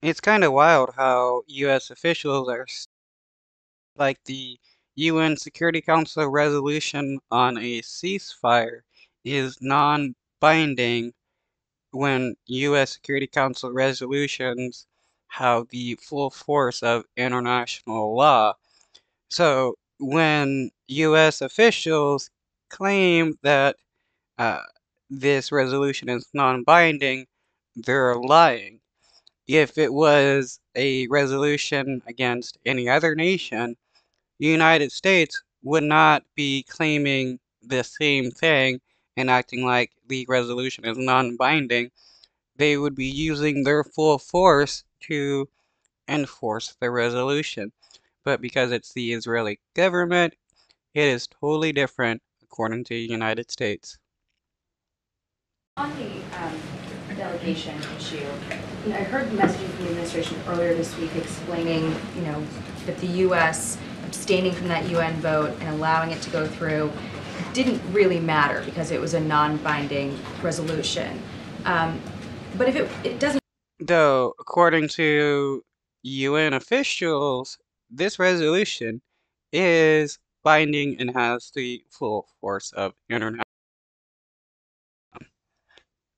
It's kind of wild how U.S. officials are like the UN Security Council resolution on a ceasefire is non-binding when U.S. Security Council resolutions have the full force of international law. So when U.S. officials claim that uh, this resolution is non-binding, they're lying. If it was a resolution against any other nation, the United States would not be claiming the same thing and acting like the resolution is non-binding. They would be using their full force to enforce the resolution. But because it's the Israeli government, it is totally different according to the United States. On the delegation issue, I heard messaging from the administration earlier this week explaining, that the U.S. abstaining from that UN vote and allowing it to go through didn't really matter because it was a non-binding resolution. But if it doesn't. Though, according to UN officials, this resolution is binding and has the full force of international.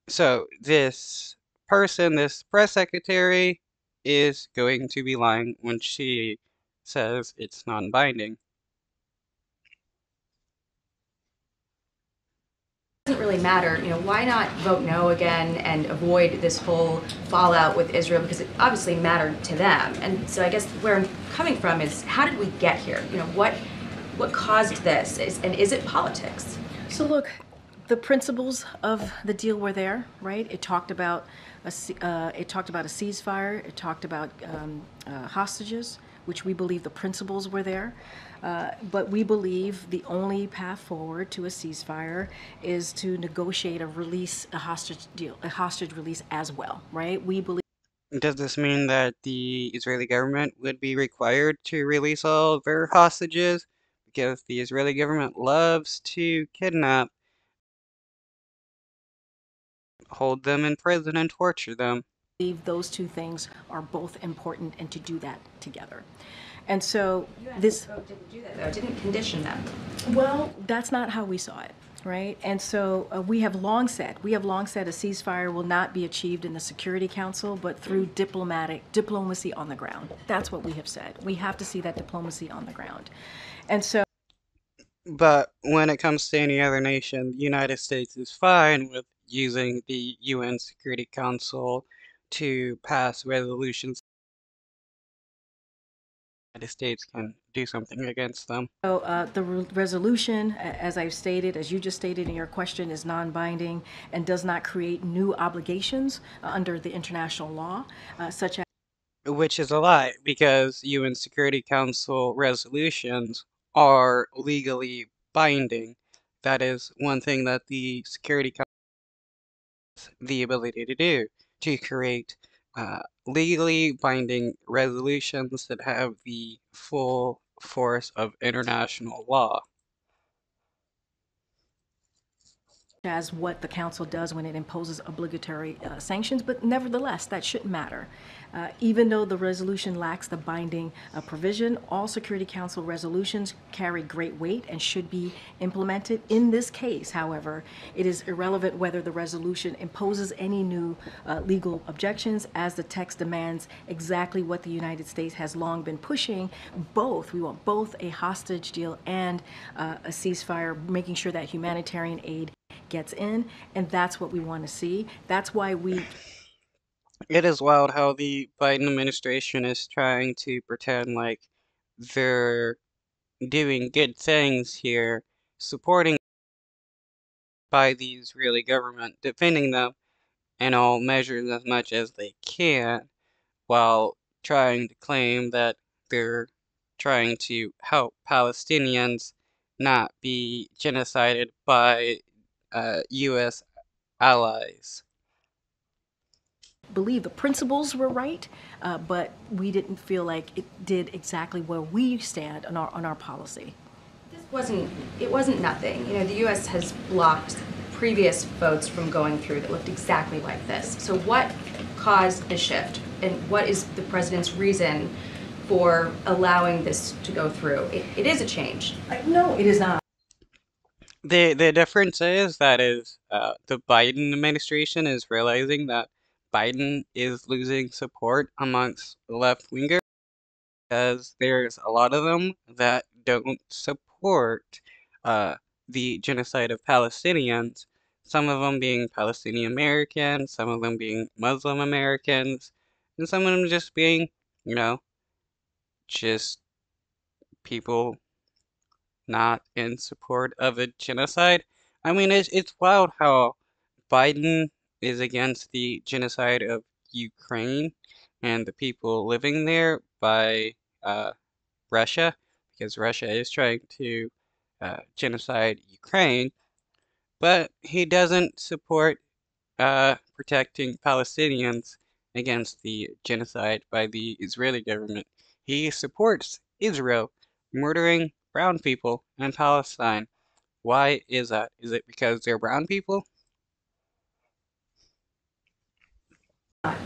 So this person, this press secretary, is going to be lying when she says it's non-binding. Doesn't really matter, why not vote no again and avoid this whole fallout with Israel, because it obviously mattered to them. And so I guess where I'm coming from is, how did we get here? What caused this, and is it politics? So look, the principles of the deal were there, right? It talked about a ceasefire. It talked about hostages, which we believe the principles were there. But we believe the only path forward to a ceasefire is to negotiate a hostage release as well, right? We believe. Does this mean that the Israeli government would be required to release all their hostages? Because the Israeli government loves to kidnap, hold them in prison, and torture them. Those two things are both important, and to do that together. And so this vote didn't do that, though. It didn't condition them. Well, that's not how we saw it, right? And so we have long said a ceasefire will not be achieved in the Security Council, but through diplomacy on the ground. That's what we have said. We have to see that diplomacy on the ground. And so. But when it comes to any other nation, the United States is fine with using the UN Security Council to pass resolutions. The United States can do something against them. So the resolution, as I've stated, as you just stated in your question, is non-binding and does not create new obligations under the international law, such as. Which is a lie, because UN Security Council resolutions are legally binding. That is one thing that the Security Council has the ability to do, to create legally binding resolutions that have the full force of international law. As what the council does when it imposes obligatory sanctions, but nevertheless, that shouldn't matter. Even though the resolution lacks the binding provision, all Security Council resolutions carry great weight and should be implemented. In this case, however, it is irrelevant whether the resolution imposes any new legal objections, as the text demands exactly what the United States has long been pushing. We want both a hostage deal and a ceasefire, making sure that humanitarian aid gets in, and that's what we want to see. That's why It is wild how the Biden administration is trying to pretend like they're doing good things here, supporting by the Israeli government, defending them in all measures as much as they can, while trying to claim that they're trying to help Palestinians not be genocided by U.S. allies. believe the principles were right, but we didn't feel like it did exactly where we stand on our policy. It wasn't nothing. The U.S. has blocked previous votes from going through that looked exactly like this. So what caused the shift? And what is the president's reason for allowing this to go through? It is a change. No, it is not. The difference is that the Biden administration is realizing that Biden is losing support amongst left wingers because there's a lot of them that don't support uh, the genocide of Palestinians. Some of them being Palestinian Americans, some of them being Muslim Americans, and some of them just being, you know, just people not in support of a genocide. I mean, it's wild how Biden is against the genocide of Ukraine and the people living there by uh, Russia, because Russia is trying to genocide Ukraine, but he doesn't support protecting Palestinians against the genocide by the Israeli government. He supports Israel murdering brown people in Palestine. Why is that? Is it because they're brown people?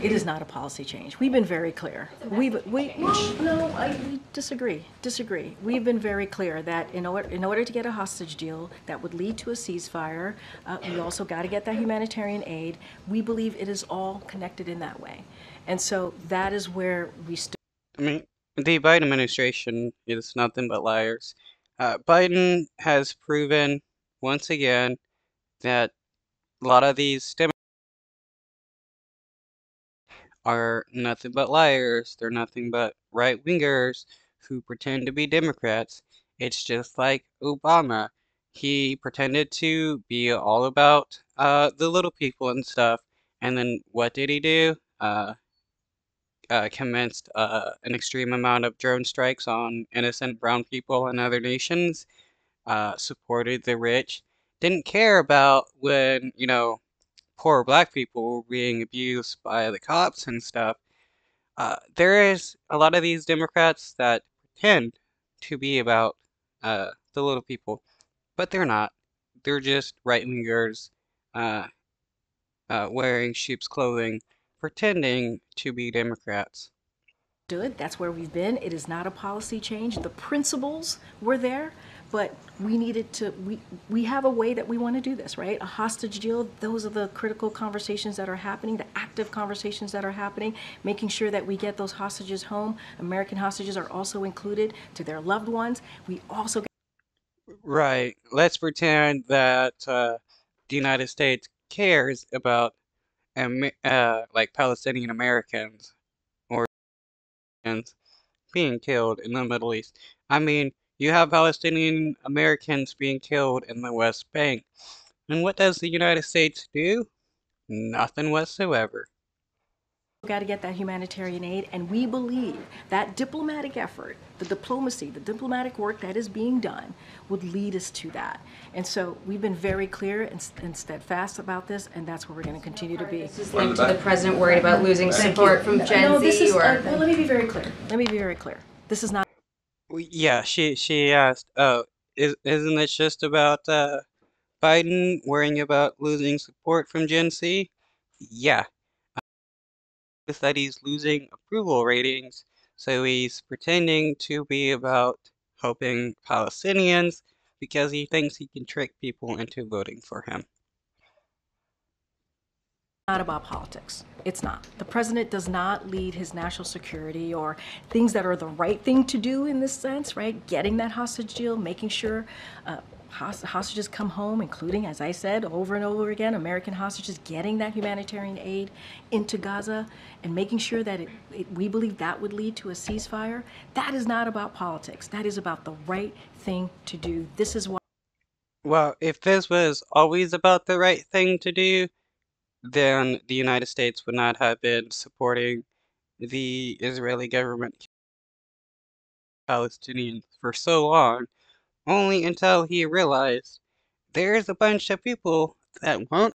It is not a policy change. We've been very clear. We disagree. We've been very clear that in order to get a hostage deal that would lead to a ceasefire, we also got to get that humanitarian aid. We believe it is all connected in that way. And so that is where we stood. I mean, the Biden administration is nothing but liars. Biden has proven once again that a lot of these Democrats are nothing but liars. They're nothing but right wingers who pretend to be Democrats. It's just like Obama. He pretended to be all about the little people and stuff, and then what did he do? Commenced an extreme amount of drone strikes on innocent brown people in other nations. Supported the rich. Didn't care about when, poor black people were being abused by the cops and stuff. There is a lot of these Democrats that pretend to be about the little people, but they're not. They're just right wingers uh, wearing sheep's clothing, pretending to be Democrats. That's where we've been. It is not a policy change. The principles were there, but we have a way that we want to do this, right? A hostage deal, those are the critical conversations that are happening, the active conversations that are happening, making sure that we get those hostages home. American hostages are also included to their loved ones. We also Right. Let's pretend that the United States cares about like Palestinian Americans or Americans being killed in the Middle East. I mean, you have Palestinian Americans being killed in the West Bank. And what does the United States do? Nothing whatsoever. got to get that humanitarian aid, and we believe that diplomatic effort, the diplomacy, the diplomatic work that is being done would lead us to that. And so we've been very clear and steadfast about this, and that's where we're going to continue to be. This is linked to the president worried about losing support from Gen Z, or? Well, let me be very clear. This is not. Yeah, she asked, oh, isn't it just about Biden worrying about losing support from Gen Z? Yeah, is that he's losing approval ratings, so he's pretending to be about helping Palestinians because he thinks he can trick people into voting for him. Not about politics. It's not. The president does not lead his national security or things that are the right thing to do in this sense, right? Getting that hostage deal, making sure hostages come home, including, as I said, over and over again, American hostages, getting that humanitarian aid into Gaza and making sure that we believe that would lead to a ceasefire. That is not about politics. That is about the right thing to do. This is why. Well, if this was always about the right thing to do, then the United States would not have been supporting the Israeli government Palestinians for so long, only until he realized there's a bunch of people that won't